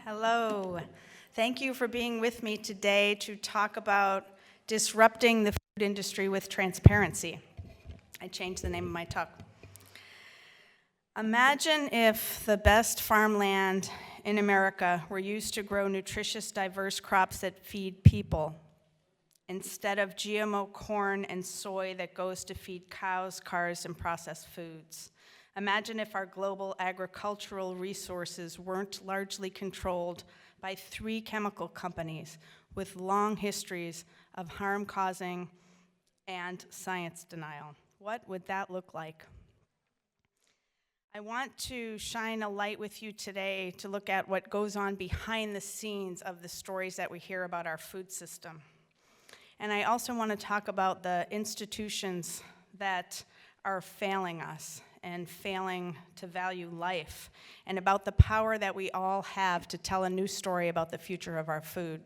Hello. Thank you for being with me today to talk about disrupting the food industry with transparency. I changed the name of my talk. Imagine if the best farmland in America were used to grow nutritious, diverse crops that feed people, instead of GMO corn and soy that goes to feed cows, cars, and processed foods. Imagine if our global agricultural resources weren't largely controlled by 3 chemical companies with long histories of harm causing and science denial. What would that look like? I want to shine a light with you today to look at what goes on behind the scenes of the stories that we hear about our food system. And I also want to talk about the institutions that are failing us and failing to value life, and about the power that we all have to tell a new story about the future of our food.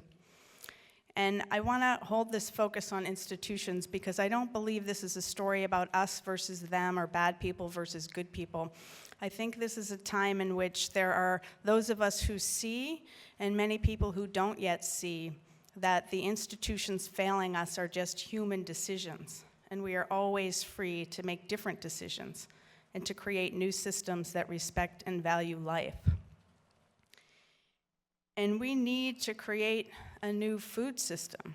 And I want to hold this focus on institutions because I don't believe this is a story about us versus them or bad people versus good people. I think this is a time in which there are those of us who see and many people who don't yet see that the institutions failing us are just human decisions, and we are always free to make different decisions and to create new systems that respect and value life. And we need to create a new food system.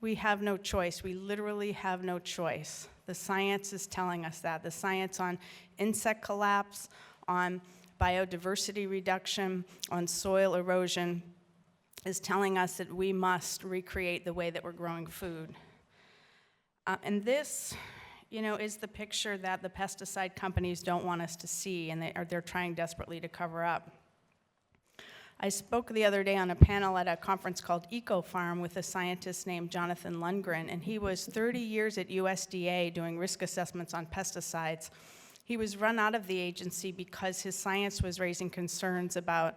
We have no choice. We literally have no choice. The science is telling us that. The science on insect collapse, on biodiversity reduction, on soil erosion is telling us that we must recreate the way that we're growing food. And this, is the picture that the pesticide companies don't want us to see, and they're trying desperately to cover up. I spoke the other day on a panel at a conference called Eco Farm with a scientist named Jonathan Lundgren, and he was 30 years at USDA doing risk assessments on pesticides. He was run out of the agency because his science was raising concerns about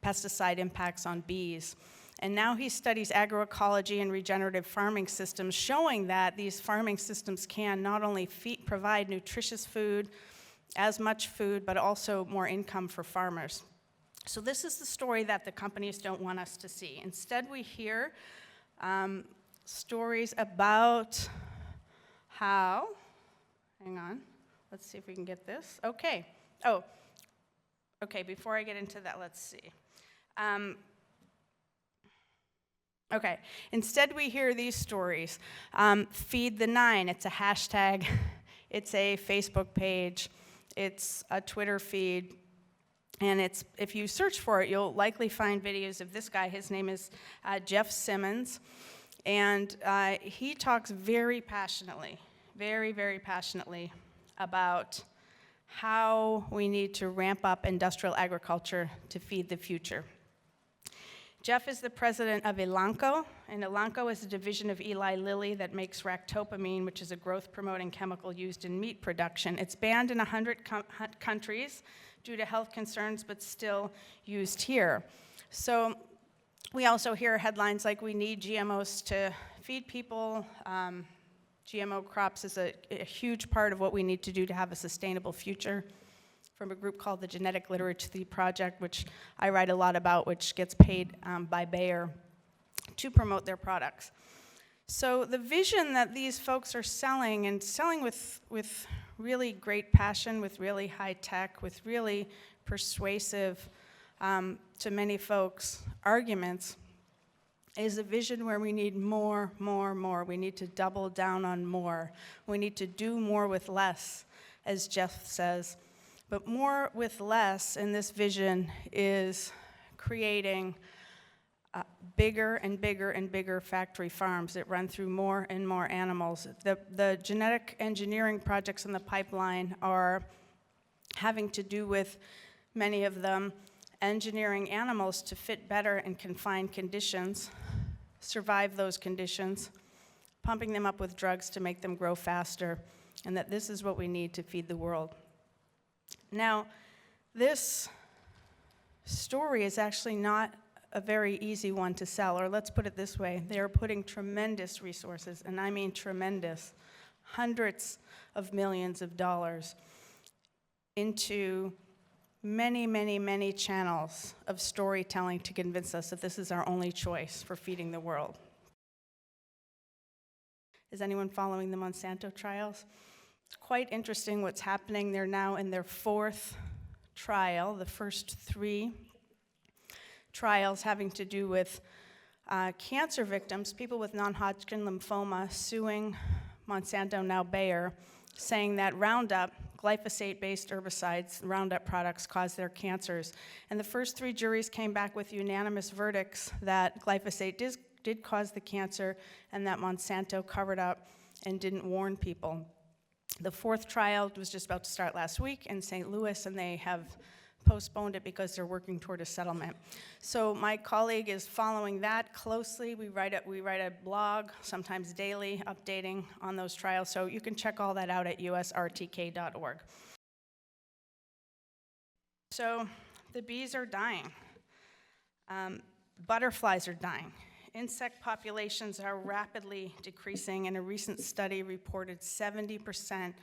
pesticide impacts on bees. And now he studies agroecology and regenerative farming systems, showing that these farming systems can not only provide nutritious food, as much food, but also more income for farmers. So this is the story that the companies don't want us to see. Instead, we hear stories about how, hang on, let's see if we can get this. Okay, before I get into that, let's see. Instead we hear these stories. Feed the 9, it's a hashtag, it's a Facebook page, it's a Twitter feed, and if you search for it, you'll likely find videos of this guy. His name is Jeff Simmons, and he talks very passionately, very, very passionately about how we need to ramp up industrial agriculture to feed the future. Jeff is the president of Elanco, and Elanco is a division of Eli Lilly that makes ractopamine, which is a growth-promoting chemical used in meat production. It's banned in 100 countries due to health concerns, but still used here. So we also hear headlines like, we need GMOs to feed people. GMO crops is a huge part of what we need to do to have a sustainable future, from a group called the Genetic Literacy Project, which I write a lot about, which gets paid by Bayer to promote their products. So the vision that these folks are selling, and selling with really great passion, with really high tech, with really persuasive, to many folks, arguments, is a vision where we need more. We need to double down on more. We need to do more with less, as Jeff says. But more with less in this vision is creating bigger and bigger and bigger factory farms that run through more and more animals. The genetic engineering projects in the pipeline are having to do with, many of them, engineering animals to fit better in confined conditions, survive those conditions, pumping them up with drugs to make them grow faster, and that this is what we need to feed the world. Now, this story is actually not a very easy one to sell, or let's put it this way, they are putting tremendous resources, and I mean tremendous, hundreds of millions of dollars into many, many, many channels of storytelling to convince us that this is our only choice for feeding the world. Is anyone following the Monsanto trials? It's quite interesting what's happening. They're now in their 4th trial, the first 3 trials having to do with cancer victims, people with non-Hodgkin lymphoma, suing Monsanto, now Bayer, saying that Roundup, glyphosate-based herbicides, Roundup products, cause their cancers. And the first 3 juries came back with unanimous verdicts that glyphosate did cause the cancer and that Monsanto covered up and didn't warn people. The 4th trial was just about to start last week in St. Louis, and they have postponed it because they're working toward a settlement. So my colleague is following that closely. We write a blog, sometimes daily, updating on those trials. So you can check all that out at usrtk.org. So the bees are dying. Butterflies are dying. Insect populations are rapidly decreasing, and a recent study reported 70%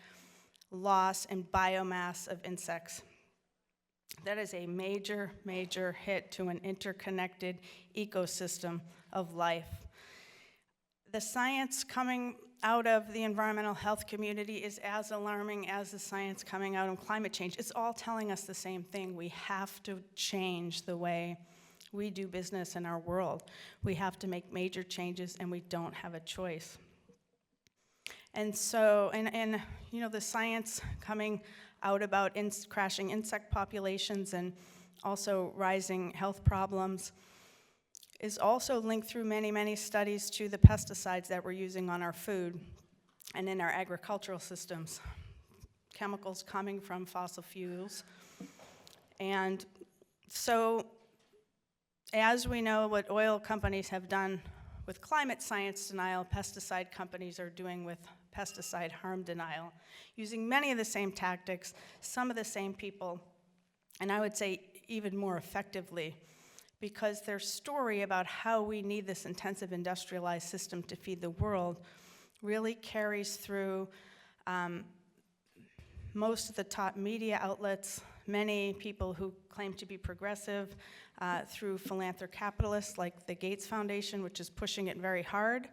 loss in biomass of insects. That is a major, major hit to an interconnected ecosystem of life. The science coming out of the environmental health community is as alarming as the science coming out of climate change. It's all telling us the same thing. We have to change the way we do business in our world. We have to make major changes, and we don't have a choice. And so, and you know, the science coming out about crashing insect populations and also rising health problems is also linked through many, many studies to the pesticides that we're using on our food and in our agricultural systems. Chemicals coming from fossil fuels. And so, as we know what oil companies have done with climate science denial, pesticide companies are doing with pesticide harm denial, using many of the same tactics, some of the same people, and I would say even more effectively, because their story about how we need this intensive industrialized system to feed the world really carries through most of the top media outlets, many people who claim to be progressive, through philanthrocapitalists like the Gates Foundation, which is pushing it very hard,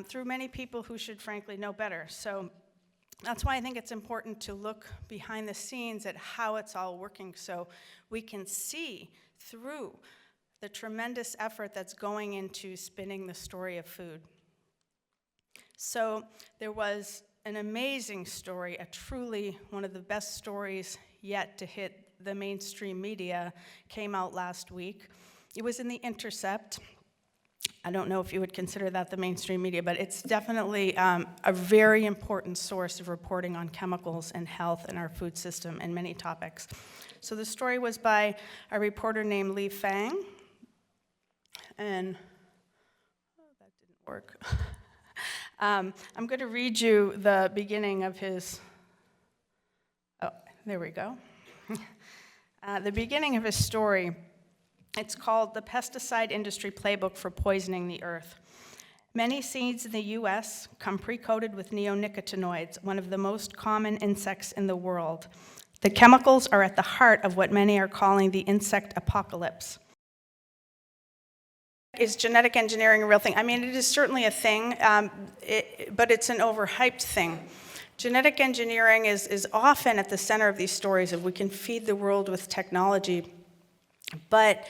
through many people who should frankly know better. So that's why I think it's important to look behind the scenes at how it's all working so we can see through the tremendous effort that's going into spinning the story of food. So there was an amazing story, a truly one of the best stories yet to hit the mainstream media, came out last week. It was in The Intercept. I don't know if you would consider that the mainstream media, but it's definitely a very important source of reporting on chemicals and health in our food system and many topics. So the story was by a reporter named Li Fang, and that didn't work. I'm going to read you the beginning of his, there we go. The beginning of his story. It's called The Pesticide Industry Playbook for Poisoning the Earth. Many seeds in the U.S. come pre-coated with neonicotinoids, one of the most common insects in the world. The chemicals are at the heart of what many are calling the insect apocalypse. Is genetic engineering a real thing? I mean, it is certainly a thing, but it's an overhyped thing. Genetic engineering is often at the center of these stories of we can feed the world with technology. But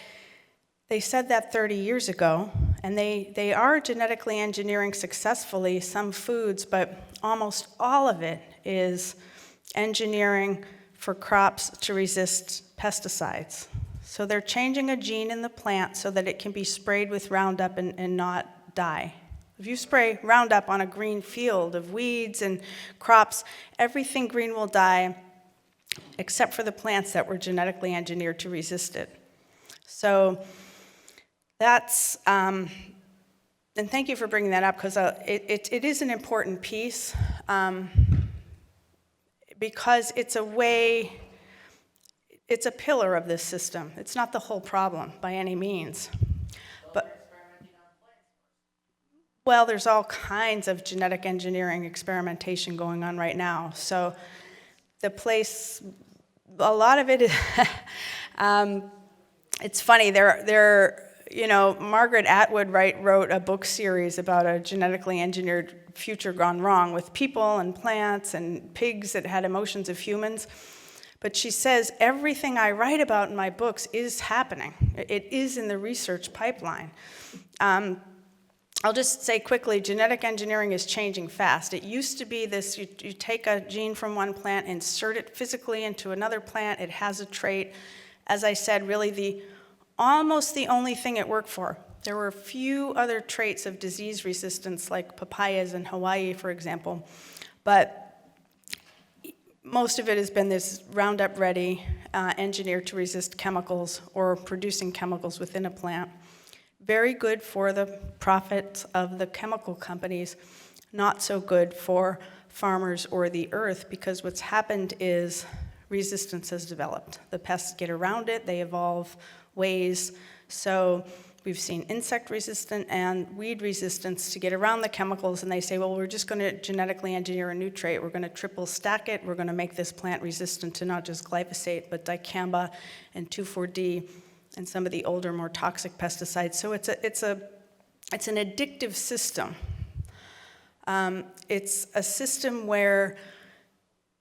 they said that 30 years ago, and they are genetically engineering successfully some foods, but almost all of it is engineering for crops to resist pesticides. So they're changing a gene in the plant so that it can be sprayed with Roundup and not die. If you spray Roundup on a green field of weeds and crops, everything green will die except for the plants that were genetically engineered to resist it. So that's, and thank you for bringing that up because it is an important piece because it's a way, it's a pillar of this system. It's not the whole problem by any means. Well, there's all kinds of genetic engineering experimentation going on right now. So the place a lot of it is, it's funny, Margaret Atwood wrote a book series about a genetically engineered future gone wrong with people and plants and pigs that had emotions of humans. But she says, everything I write about in my books is happening. It is in the research pipeline. I'll just say quickly, genetic engineering is changing fast. It used to be this, you take a gene from one plant, insert it physically into another plant, it has a trait. As I said, really almost the only thing it worked for. There were a few other traits of disease resistance, like papayas in Hawaii, for example. But most of it has been this Roundup Ready, engineered to resist chemicals or producing chemicals within a plant. Very good for the profits of the chemical companies, not so good for farmers or the earth, because what's happened is resistance has developed. The pests get around it, they evolve ways. So we've seen insect resistant and weed resistance to get around the chemicals, and they say, well, we're just going to genetically engineer a new trait. We're going to triple stack it. We're going to make this plant resistant to not just glyphosate, but dicamba and 2,4-D and some of the older, more toxic pesticides. So it's an addictive system. It's a system where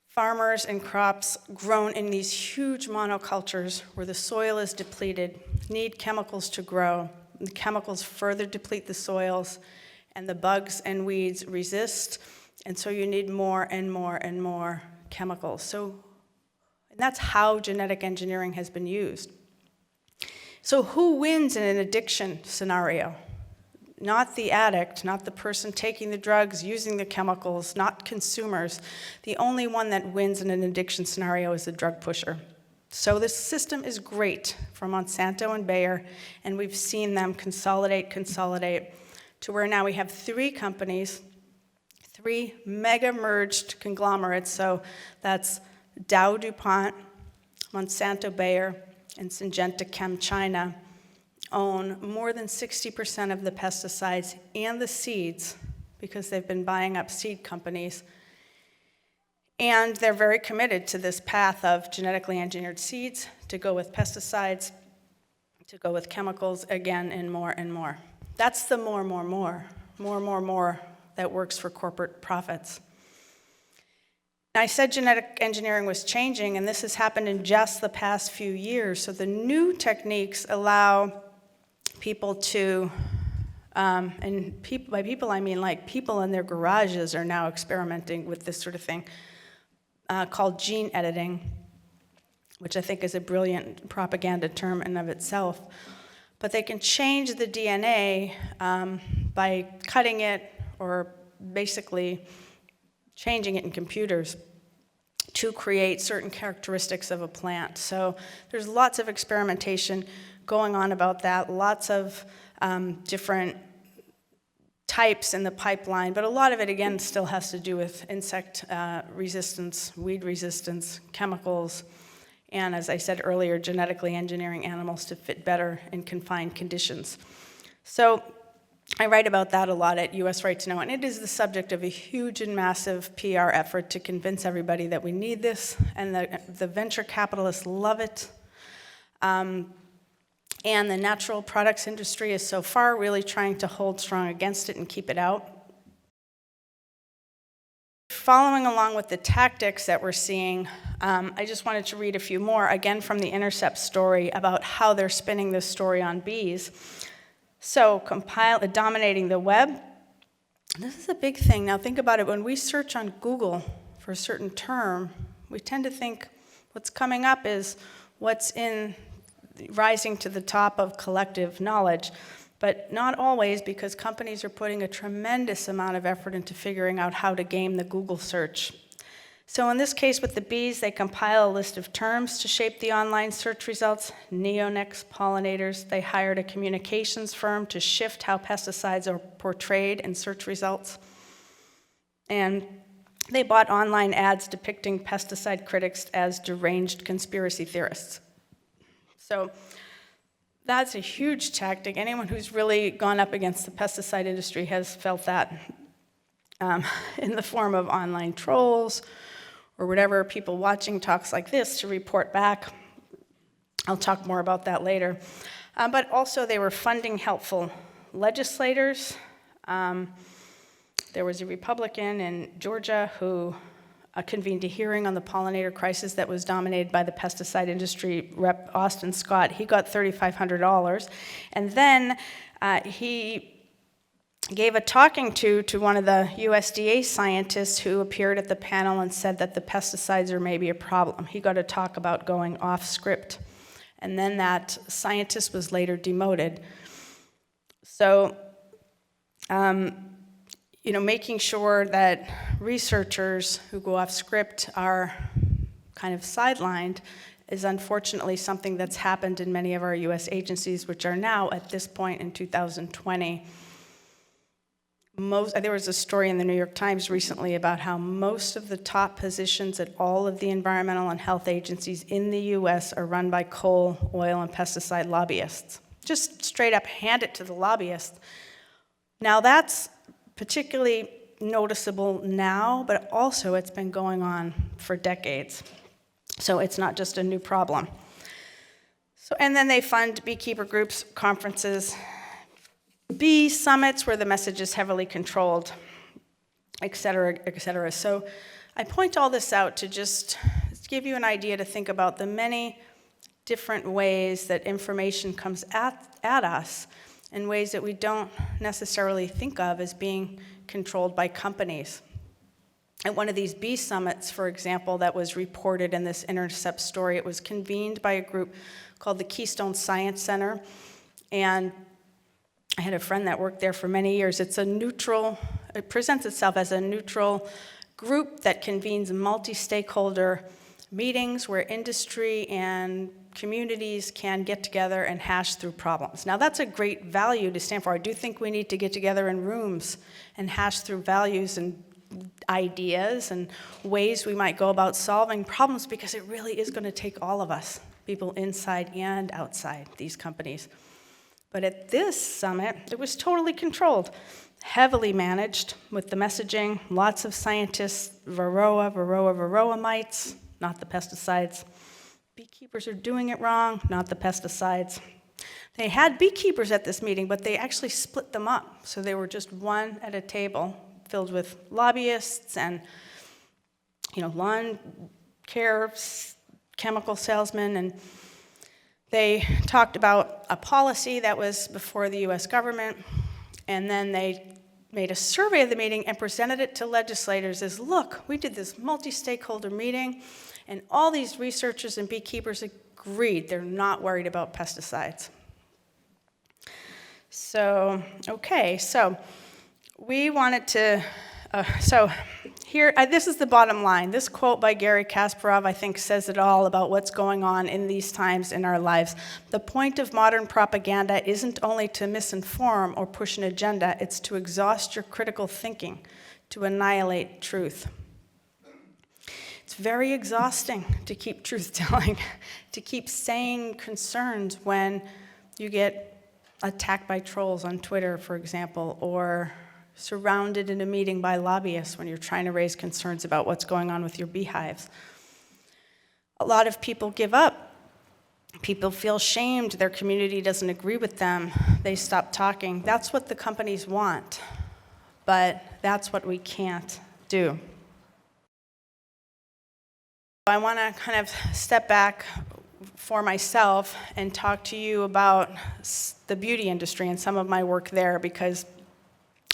farmers and crops grown in these huge monocultures where the soil is depleted need chemicals to grow. The chemicals further deplete the soils, and the bugs and weeds resist, and so you need more and more and more chemicals. And that's how genetic engineering has been used. So who wins in an addiction scenario? Not the addict, not the person taking the drugs, using the chemicals, not consumers. The only one that wins in an addiction scenario is the drug pusher. So this system is great for Monsanto and Bayer, and we've seen them consolidate to where now we have 3 companies, 3 mega merged conglomerates. So that's Dow DuPont, Monsanto Bayer, and Syngenta Chem China own more than 60% of the pesticides and the seeds because they've been buying up seed companies. And they're very committed to this path of genetically engineered seeds, to go with pesticides, to go with chemicals, again, and more and more. That's the more that works for corporate profits. Now, I said genetic engineering was changing, and this has happened in just the past few years. So the new techniques allow people to, by people I mean like people in their garages are now experimenting with this sort of thing, called gene editing, which I think is a brilliant propaganda term in of itself. But they can change the DNA by cutting it or basically changing it in computers to create certain characteristics of a plant. So there's lots of experimentation going on about that, lots of different types in the pipeline, but a lot of it, again, still has to do with insect resistance, weed resistance, chemicals, and as I said earlier, genetically engineering animals to fit better in confined conditions. So I write about that a lot at US Right to Know, and it is the subject of a huge and massive PR effort to convince everybody that we need this, and the venture capitalists love it. And the natural products industry is so far really trying to hold strong against it and keep it out. Following along with the tactics that we're seeing, I just wanted to read a few more, again from the Intercept story, about how they're spinning this story on bees. So, dominating the web. This is a big thing. Now think about it. When we search on Google for a certain term, we tend to think what's coming up is what's rising to the top of collective knowledge. But not always, because companies are putting a tremendous amount of effort into figuring out how to game the Google search. So in this case with the bees, they compile a list of terms to shape the online search results. Neonics, pollinators. They hired a communications firm to shift how pesticides are portrayed in search results. And they bought online ads depicting pesticide critics as deranged conspiracy theorists. So that's a huge tactic. Anyone who's really gone up against the pesticide industry has felt that in the form of online trolls or whatever people watching talks like this to report back. I'll talk more about that later. But also they were funding helpful legislators. There was a Republican in Georgia who convened a hearing on the pollinator crisis that was dominated by the pesticide industry. Rep. Austin Scott, he got $3,500. And then he gave a talking to one of the USDA scientists who appeared at the panel and said that the pesticides are maybe a problem. He got a talk about going off script. And then that scientist was later demoted. So, making sure that researchers who go off script are kind of sidelined is unfortunately something that's happened in many of our US agencies, which are now, at this point in 2020, there was a story in the New York Times recently about how most of the top positions at all of the environmental and health agencies in the US are run by coal, oil, and pesticide lobbyists. Just straight up hand it to the lobbyists. Now that's particularly noticeable now, but also it's been going on for decades. So it's not just a new problem. And then they fund beekeeper groups, conferences, bee summits where the message is heavily controlled, et cetera, et cetera. So I point all this out to just give you an idea to think about the many different ways that information comes at us in ways that we don't necessarily think of as being controlled by companies. At one of these bee summits, for example, that was reported in this Intercept story, it was convened by a group called the Keystone Science Center, and I had a friend that worked there for many years. It presents itself as a neutral group that convenes multi-stakeholder meetings where industry and communities can get together and hash through problems. Now that's a great value to stand for. I do think we need to get together in rooms and hash through values and ideas and ways we might go about solving problems, because it really is going to take all of us, people inside and outside these companies. But at this summit, it was totally controlled, heavily managed with the messaging, lots of scientists, varroa mites, not the pesticides. Beekeepers are doing it wrong, not the pesticides. They had beekeepers at this meeting, but they actually split them up. So they were just one at a table filled with lobbyists and, lawn care, chemical salesmen, and they talked about a policy that was before the US government, and then they made a survey of the meeting and presented it to legislators as, look, we did this multi-stakeholder meeting, and all these researchers and beekeepers agreed they're not worried about pesticides. So we wanted to, here, this is the bottom line. This quote by Gary Kasparov, I think, says it all about what's going on in these times in our lives. The point of modern propaganda isn't only to misinform or push an agenda, it's to exhaust your critical thinking, to annihilate truth. It's very exhausting to keep truth-telling, to keep saying concerns when you get attacked by trolls on Twitter, for example, or surrounded in a meeting by lobbyists when you're trying to raise concerns about what's going on with your beehives. A lot of people give up. People feel shamed. Their community doesn't agree with them. They stop talking. That's what the companies want, but that's what we can't do. I want to kind of step back for myself and talk to you about the beauty industry and some of my work there, because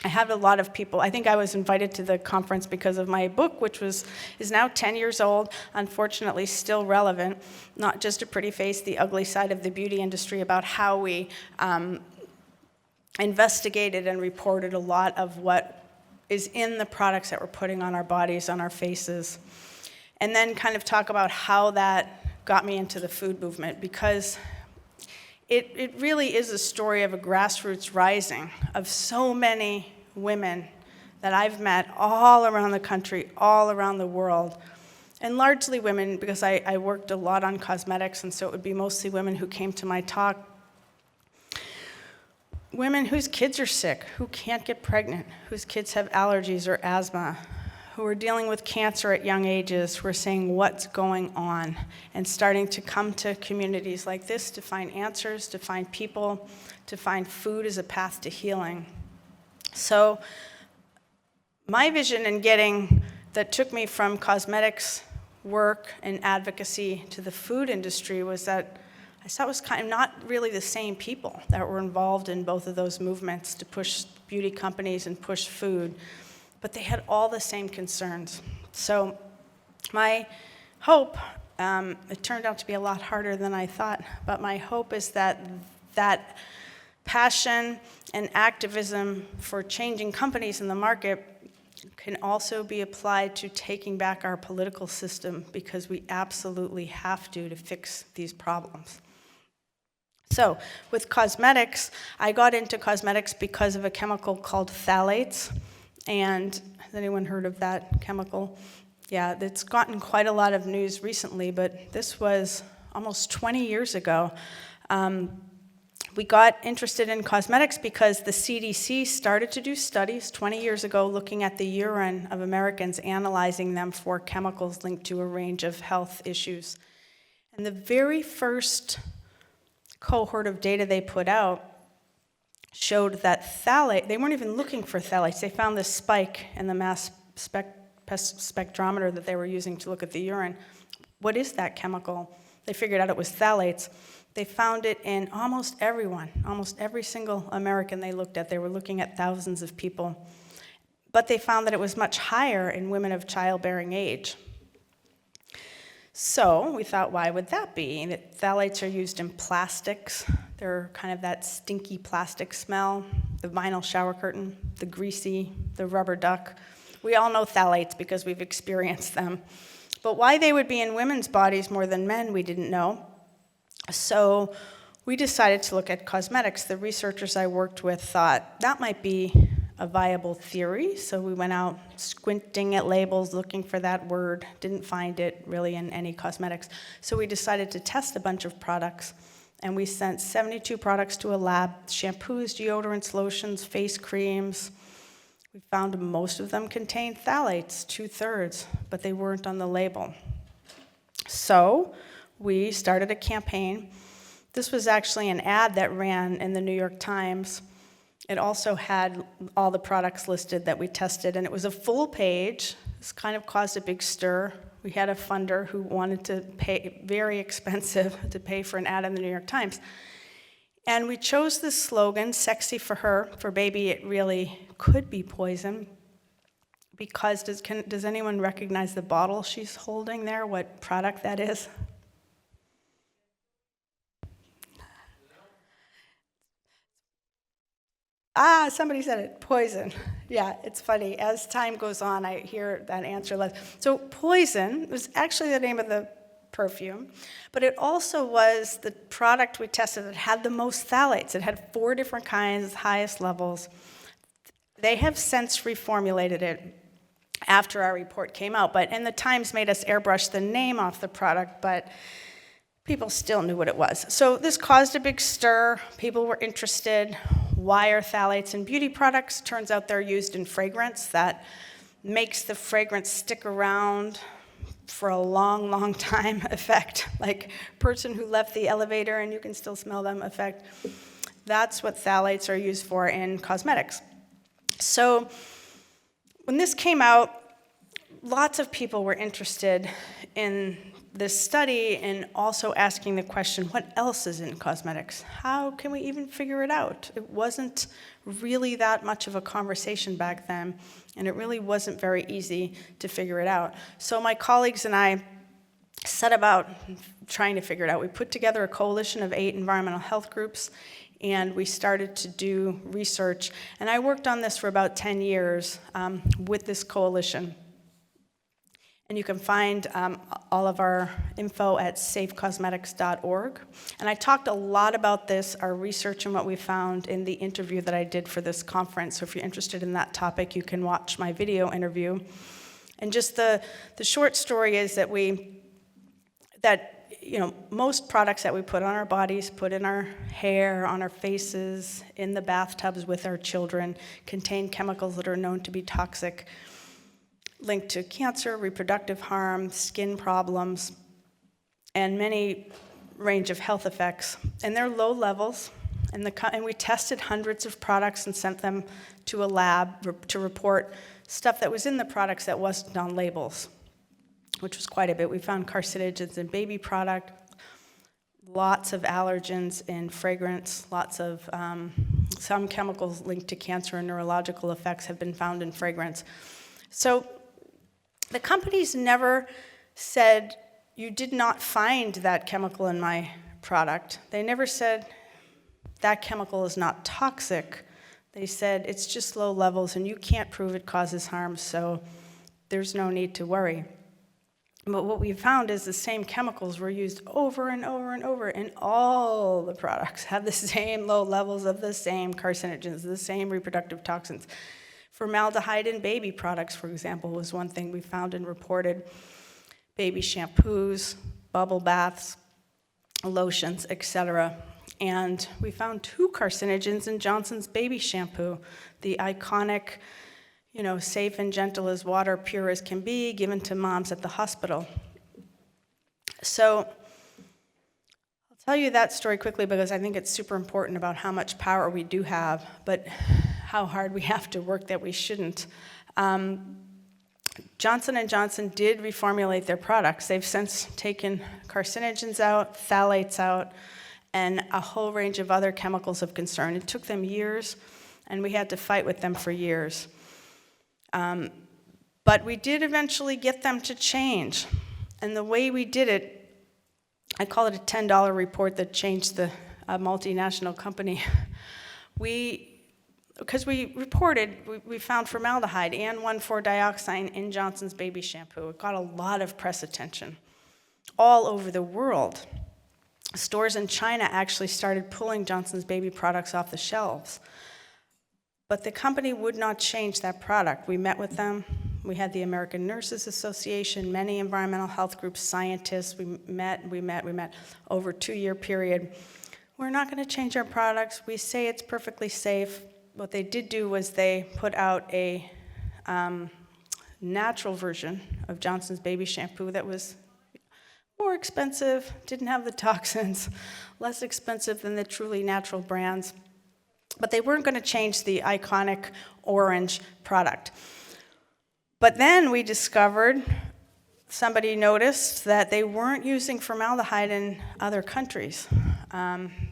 I have a lot of people. I think I was invited to the conference because of my book, which is now 10 years old, unfortunately still relevant, Not Just a Pretty Face, The Ugly Side of the Beauty Industry, about how we investigated and reported a lot of what is in the products that we're putting on our bodies, on our faces, and then kind of talk about how that got me into the food movement, because it really is a story of a grassroots rising of so many women that I've met all around the country, all around the world, and largely women, because I worked a lot on cosmetics, and so it would be mostly women who came to my talk. Women whose kids are sick, who can't get pregnant, whose kids have allergies or asthma, who are dealing with cancer at young ages, who are saying what's going on and starting to come to communities like this to find answers, to find people, to find food as a path to healing. So my vision in that took me from cosmetics work and advocacy to the food industry was that I saw it was kind of not really the same people that were involved in both of those movements to push beauty companies and push food, but they had all the same concerns. So my hope, it turned out to be a lot harder than I thought, but my hope is that passion and activism for changing companies in the market can also be applied to taking back our political system, because we absolutely have to fix these problems. So with cosmetics, I got into cosmetics because of a chemical called phthalates. And has anyone heard of that chemical? Yeah, it's gotten quite a lot of news recently, but this was almost 20 years ago. We got interested in cosmetics because the CDC started to do studies 20 years ago looking at the urine of Americans, analyzing them for chemicals linked to a range of health issues. And the very first cohort of data they put out showed that phthalate, they weren't even looking for phthalates. They found this spike in the mass spectrometer that they were using to look at the urine. What is that chemical? They figured out it was phthalates. They found it in almost everyone, almost every single American they looked at. They were looking at thousands of people. But they found that it was much higher in women of childbearing age. So we thought, why would that be? That phthalates are used in plastics. They're kind of that stinky plastic smell, the vinyl shower curtain, the greasy, the rubber duck. We all know phthalates because we've experienced them. But why they would be in women's bodies more than men, we didn't know. So we decided to look at cosmetics. The researchers I worked with thought that might be a viable theory, so we went out squinting at labels, looking for that word, didn't find it really in any cosmetics. So we decided to test a bunch of products, and we sent 72 products to a lab: shampoos, deodorants, lotions, face creams. We found most of them contained phthalates, 2/3, but they weren't on the label. So we started a campaign. This was actually an ad that ran in the New York Times. It also had all the products listed that we tested, and it was a full page. This kind of caused a big stir. We had a funder who wanted to pay, very expensive, to pay for an ad in the New York Times. And we chose this slogan, "Sexy for her, for baby it really could be poison," because does anyone recognize the bottle she's holding there, what product that is? Somebody said it, poison. Yeah, it's funny. As time goes on, I hear that answer less. So poison was actually the name of the perfume, but it also was the product we tested that had the most phthalates. It had 4 different kinds, highest levels. They have since reformulated it after our report came out, and the Times made us airbrush the name off the product, but people still knew what it was. So this caused a big stir. People were interested. Why are phthalates in beauty products? Turns out they're used in fragrance. That makes the fragrance stick around for a long, long time effect, like person who left the elevator and you can still smell them effect. That's what phthalates are used for in cosmetics. So when this came out, lots of people were interested in this study and also asking the question, what else is in cosmetics? How can we even figure it out? It wasn't really that much of a conversation back then, and it really wasn't very easy to figure it out. So my colleagues and I set about trying to figure it out. We put together a coalition of 8 environmental health groups, and we started to do research. And I worked on this for about 10 years with this coalition. And you can find all of our info at safecosmetics.org. And I talked a lot about this, our research and what we found, in the interview that I did for this conference. So if you're interested in that topic, you can watch my video interview. And just the short story is that most products that we put on our bodies, put in our hair, on our faces, in the bathtubs with our children, contain chemicals that are known to be toxic. linked to cancer, reproductive harm, skin problems, and many range of health effects. And they're low levels, and we tested hundreds of products and sent them to a lab to report stuff that was in the products that wasn't on labels, which was quite a bit. We found carcinogens in baby product, lots of allergens in fragrance, lots of some chemicals linked to cancer and neurological effects have been found in fragrance. So the companies never said, you did not find that chemical in my product. They never said, that chemical is not toxic. They said, it's just low levels and you can't prove it causes harm, so there's no need to worry. But what we found is the same chemicals were used over and over and over, and all the products have the same low levels of the same carcinogens, the same reproductive toxins. Formaldehyde in baby products, for example, was one thing we found and reported. Baby shampoos, bubble baths, lotions, etc. And we found 2 carcinogens in Johnson's baby shampoo, the iconic, safe and gentle as water, pure as can be, given to moms at the hospital. So I'll tell you that story quickly because I think it's super important about how much power we do have, but how hard we have to work that we shouldn't. Johnson & Johnson did reformulate their products. They've since taken carcinogens out, phthalates out, and a whole range of other chemicals of concern. It took them years, and we had to fight with them for years. But we did eventually get them to change. And the way we did it, I call it a $10 report that changed the multinational company. Because we reported, we found formaldehyde and 1,4-dioxane in Johnson's baby shampoo. It got a lot of press attention all over the world. Stores in China actually started pulling Johnson's baby products off the shelves. But the company would not change that product. We met with them. We had the American Nurses Association, many environmental health groups, scientists. We met over a 2-year period. We're not going to change our products. We say it's perfectly safe. What they did do was they put out a natural version of Johnson's baby shampoo that was more expensive, didn't have the toxins, less expensive than the truly natural brands. But they weren't going to change the iconic orange product. But then we discovered, somebody noticed that they weren't using formaldehyde in other countries.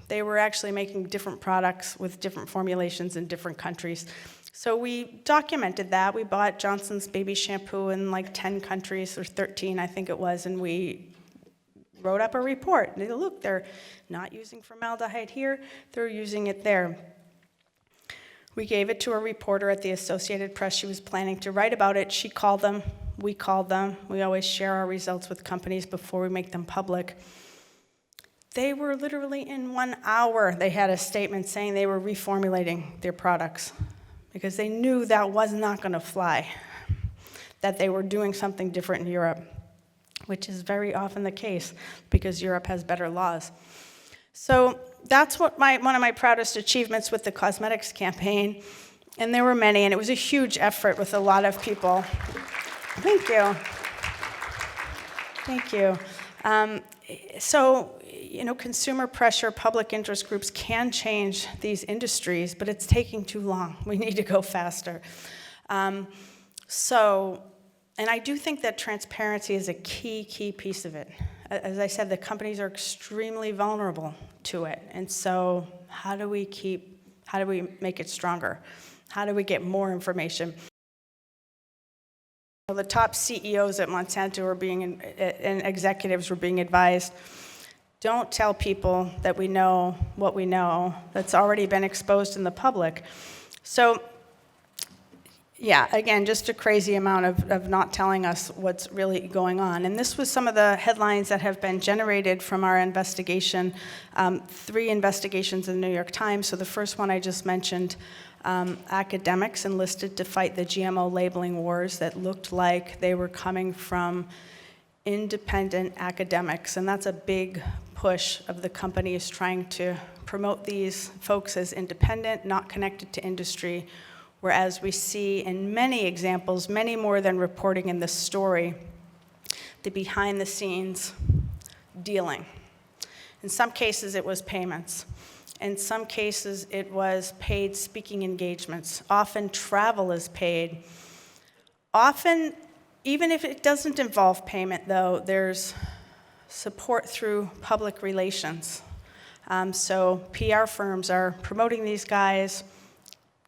They were actually making different products with different formulations in different countries. So we documented that. We bought Johnson's baby shampoo in like 10 countries, or 13, I think it was, and we wrote up a report. And they look, they're not using formaldehyde here, they're using it there. We gave it to a reporter at the Associated Press. She was planning to write about it. She called them. We called them. We always share our results with companies before we make them public. They were literally in 1 hour, they had a statement saying they were reformulating their products because they knew that was not going to fly, that they were doing something different in Europe, which is very often the case because Europe has better laws. So that's what one of my proudest achievements with the cosmetics campaign, and there were many, and it was a huge effort with a lot of people. Thank you. Thank you. So, consumer pressure, public interest groups can change these industries, but it's taking too long. We need to go faster. And I do think that transparency is a key piece of it. As I said, the companies are extremely vulnerable to it. And so how do we make it stronger? How do we get more information? The top CEOs at Monsanto and executives were being advised, don't tell people that we know what we know that's already been exposed in the public. So, yeah, again, just a crazy amount of not telling us what's really going on. And this was some of the headlines that have been generated from our investigation, 3 investigations in the New York Times. So the first one I just mentioned, academics enlisted to fight the GMO labeling wars that looked like they were coming from independent academics. And that's a big push of the companies trying to promote these folks as independent, not connected to industry, whereas we see in many examples, many more than reporting in the story, the behind-the-scenes dealing. In some cases, it was payments. In some cases, it was paid speaking engagements. Often, travel is paid. Often, even if it doesn't involve payment, though, there's support through public relations. So PR firms are promoting these guys,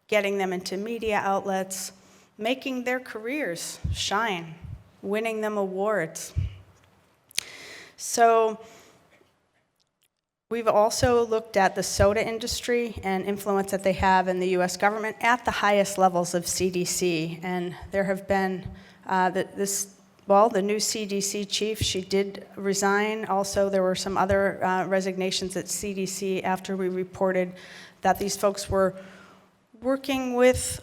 getting them into media outlets, making their careers shine, winning them awards. So we've also looked at the soda industry and influence that they have in the US government at the highest levels of CDC. And there have been the new CDC chief, she did resign. Also, there were some other resignations at CDC after we reported that these folks were working with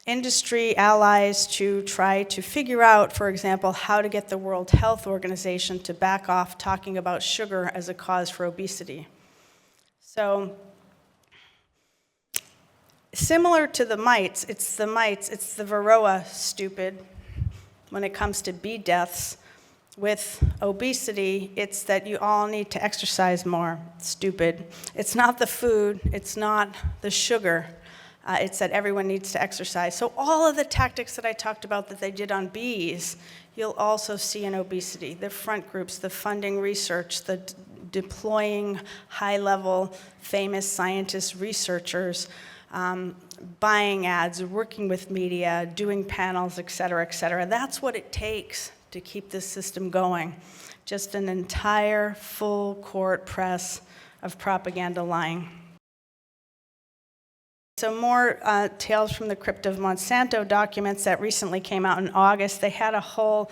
industry allies to try to figure out, for example, how to get the World Health Organization to back off talking about sugar as a cause for obesity. So, similar to the mites, it's the Varroa stupid. When it comes to bee deaths, with obesity, it's that you all need to exercise more. Stupid. It's not the food, it's not the sugar. It's that everyone needs to exercise. So all of the tactics that I talked about that they did on bees, you'll also see in obesity. The front groups, the funding research, the deploying high-level famous scientists, researchers, buying ads, working with media, doing panels, et cetera, et cetera. That's what it takes to keep this system going. Just an entire full-court press of propaganda lying. So more Tales from the Crypt of Monsanto documents that recently came out in August. They had a whole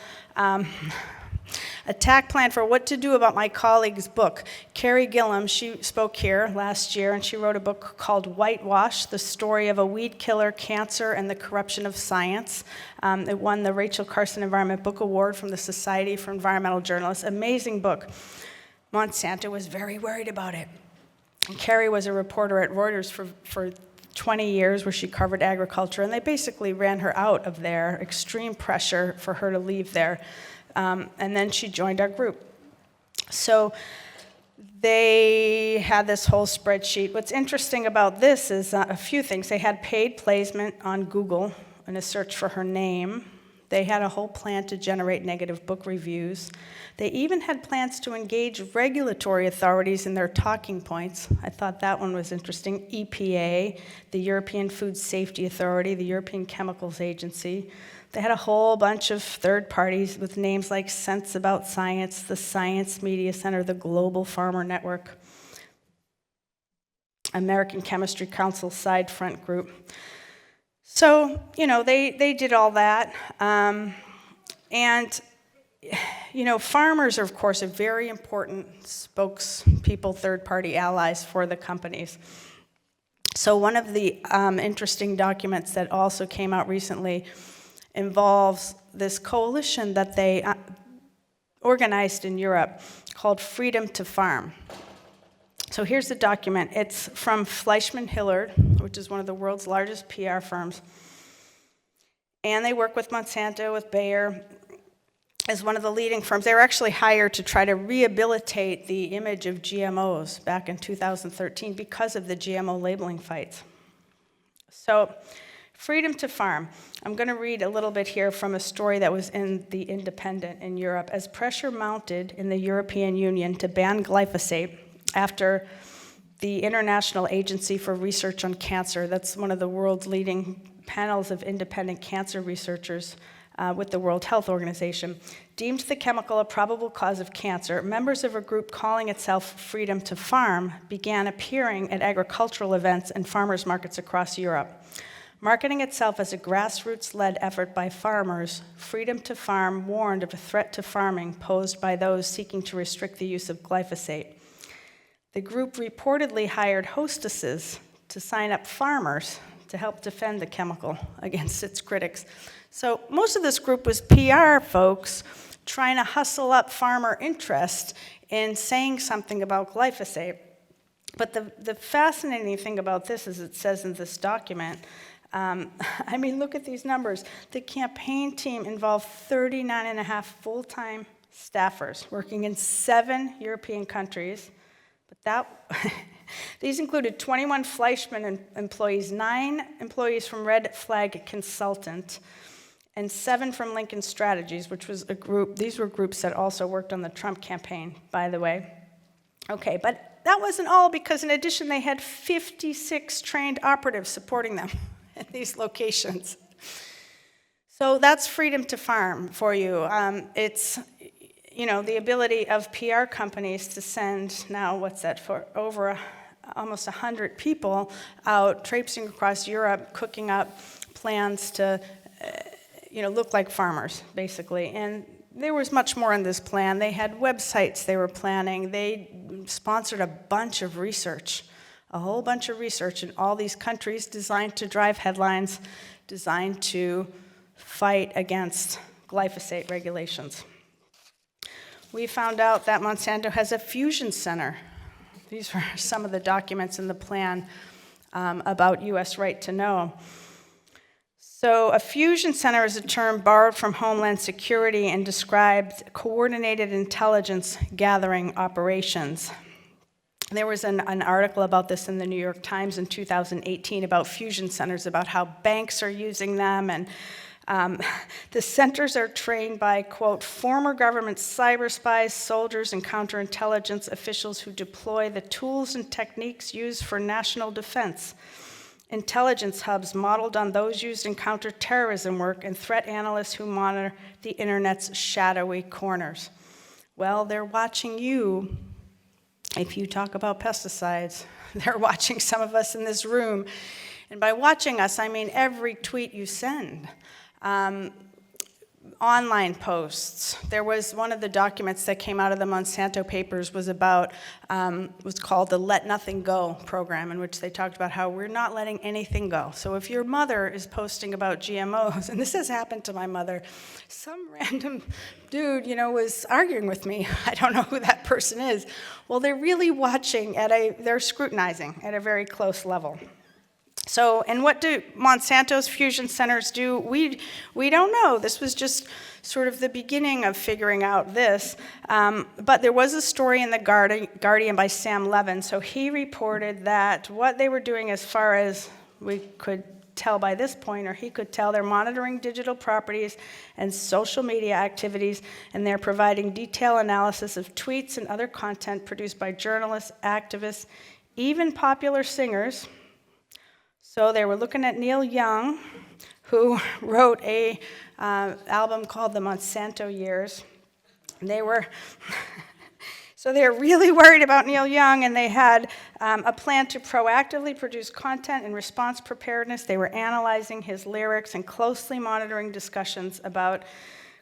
attack plan for what to do about my colleague's book. Carrie Gillum, she spoke here last year, and she wrote a book called Whitewash, The Story of a Weed Killer, Cancer, and the Corruption of Science. It won the Rachel Carson Environment Book Award from the Society for Environmental Journalists. Amazing book. Monsanto was very worried about it. And Carrie was a reporter at Reuters for 20 years where she covered agriculture, and they basically ran her out of there, extreme pressure for her to leave there. And then she joined our group. So they had this whole spreadsheet. What's interesting about this is a few things. They had paid placement on Google in a search for her name. They had a whole plan to generate negative book reviews. They even had plans to engage regulatory authorities in their talking points. I thought that one was interesting. EPA, the European Food Safety Authority, the European Chemicals Agency. They had a whole bunch of third parties with names like Sense About Science, the Science Media Center, the Global Farmer Network, American Chemistry Council Side Front Group. So, they did all that. Farmers are, of course, a very important spokespeople, third-party allies for the companies. So one of the interesting documents that also came out recently involves this coalition that they organized in Europe called Freedom to Farm. So here's the document. It's from Fleischmann Hillard, which is one of the world's largest PR firms. And they work with Monsanto, with Bayer, as one of the leading firms. They were actually hired to try to rehabilitate the image of GMOs back in 2013 because of the GMO labeling fights. So, Freedom to Farm. I'm going to read a little bit here from a story that was in The Independent in Europe. As pressure mounted in the European Union to ban glyphosate after the International Agency for Research on Cancer, that's one of the world's leading panels of independent cancer researchers with the World Health Organization, deemed the chemical a probable cause of cancer, members of a group calling itself Freedom to Farm began appearing at agricultural events and farmers markets across Europe. Marketing itself as a grassroots-led effort by farmers, Freedom to Farm warned of a threat to farming posed by those seeking to restrict the use of glyphosate. The group reportedly hired hostesses to sign up farmers to help defend the chemical against its critics. So most of this group was PR folks trying to hustle up farmer interest in saying something about glyphosate. But the fascinating thing about this is it says in this document, I mean, look at these numbers. The campaign team involved 39 and a half full-time staffers working in 7 European countries. But these included 21 Fleischmann employees, 9 employees from Red Flag Consultant, and 7 from Lincoln Strategies, which was a group. These were groups that also worked on the Trump campaign, by the way. Okay, but that wasn't all, because in addition, they had 56 trained operatives supporting them in these locations. So that's freedom to farm for you. It's, the ability of PR companies to send, now what's that, for over almost 100 people out traipsing across Europe, cooking up plans to, look like farmers, basically. And there was much more in this plan. They had websites they were planning. They sponsored a bunch of research, a whole bunch of research in all these countries designed to drive headlines, designed to fight against glyphosate regulations. We found out that Monsanto has a fusion center. These were some of the documents in the plan about U.S. right to know. So a fusion center is a term borrowed from Homeland Security and describes coordinated intelligence gathering operations. There was an article about this in the New York Times in 2018 about fusion centers, about how banks are using them, and the centers are trained by, quote, former government cyber spies, soldiers, and counterintelligence officials who deploy the tools and techniques used for national defense. Intelligence hubs modeled on those used in counterterrorism work, and threat analysts who monitor the internet's shadowy corners. Well, they're watching you if you talk about pesticides. They're watching some of us in this room. And by watching us, I mean every tweet you send. Online posts. There was one of the documents that came out of the Monsanto papers was called the Let Nothing Go program, in which they talked about how we're not letting anything go. So if your mother is posting about GMOs, and this has happened to my mother, some random dude, was arguing with me. I don't know who that person is. Well, they're really watching they're scrutinizing at a very close level. So, and what do Monsanto's fusion centers do? We don't know. This was just sort of the beginning of figuring out this. But there was a story in the Guardian by Sam Levin. So he reported that what they were doing, as far as we could tell by this point, or he could tell, they're monitoring digital properties and social media activities, and they're providing detailed analysis of tweets and other content produced by journalists, activists, even popular singers. So they were looking at Neil Young, who wrote a album called The Monsanto Years. They were really worried about Neil Young, and they had a plan to proactively produce content and response preparedness. They were analyzing his lyrics and closely monitoring discussions about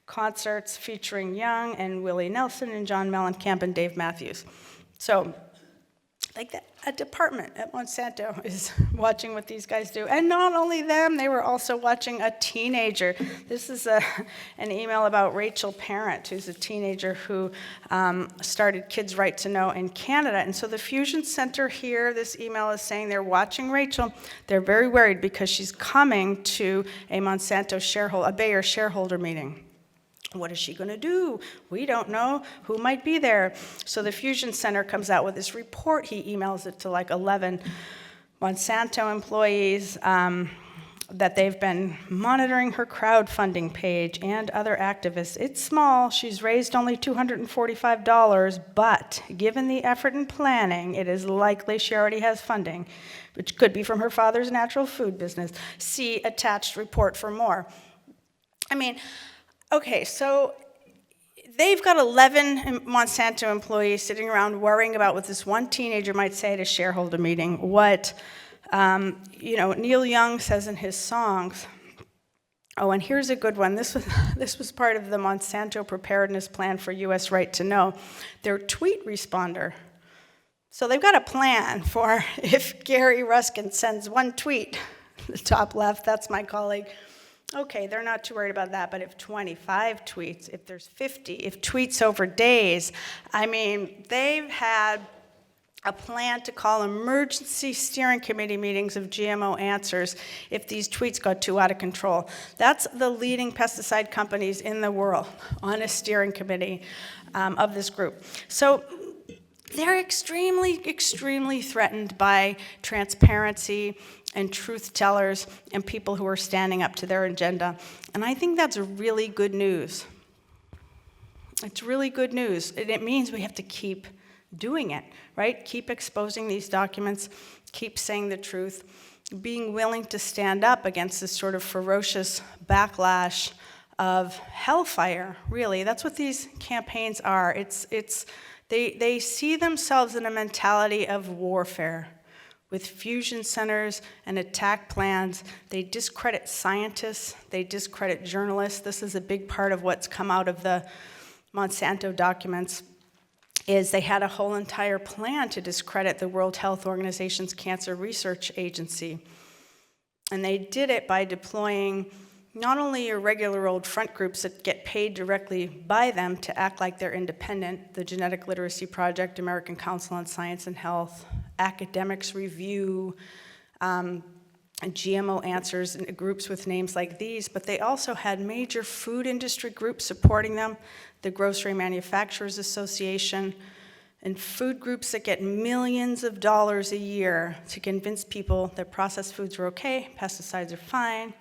concerts featuring Young and Willie Nelson and John Mellencamp and Dave Matthews. So, a department at Monsanto is watching what these guys do. And not only them, they were also watching a teenager. This is an email about Rachel Parent, who's a teenager who started Kids Right to Know in Canada. And so the Fusion Center here, this email is saying they're watching Rachel. They're very worried because she's coming to a Monsanto a Bayer shareholder meeting. What is she going to do? We don't know. Who might be there? So the Fusion Center comes out with this report. He emails it to 11 Monsanto employees that they've been monitoring her crowdfunding page and other activists. It's small. She's raised only $245, but given the effort and planning, it is likely she already has funding, which could be from her father's natural food business. See attached report for more. Okay, so they've got 11 Monsanto employees sitting around worrying about what this one teenager might say at a shareholder meeting, what Neil Young says in his songs. Oh, and here's a good one. This was part of the Monsanto preparedness plan for U.S. right to know. Their tweet responder. So they've got a plan for if Gary Ruskin sends one tweet, the top left, that's my colleague. Okay, they're not too worried about that, but if 25 tweets, if there's 50, if tweets over days, they've had a plan to call emergency steering committee meetings of GMO answers if these tweets got too out of control. That's the leading pesticide companies in the world on a steering committee of this group. So they're extremely, extremely threatened by transparency and truth tellers and people who are standing up to their agenda. And I think that's really good news. It's really good news. And it means we have to keep doing it, right? Keep exposing these documents, keep saying the truth, being willing to stand up against this sort of ferocious backlash of hellfire, really. That's what these campaigns are. They see themselves in a mentality of warfare with fusion centers and attack plans. They discredit scientists, they discredit journalists. This is a big part of what's come out of the Monsanto documents, is they had a whole entire plan to discredit the World Health Organization's Cancer Research Agency. And they did it by deploying not only your regular old front groups that get paid directly by them to act like they're independent, the Genetic Literacy Project, American Council on Science and Health, Academics Review, GMO Answers, and groups with names like these, but they also had major food industry groups supporting them, the Grocery Manufacturers Association, and food groups that get millions of dollars a year to convince people that processed foods are okay, pesticides are fine.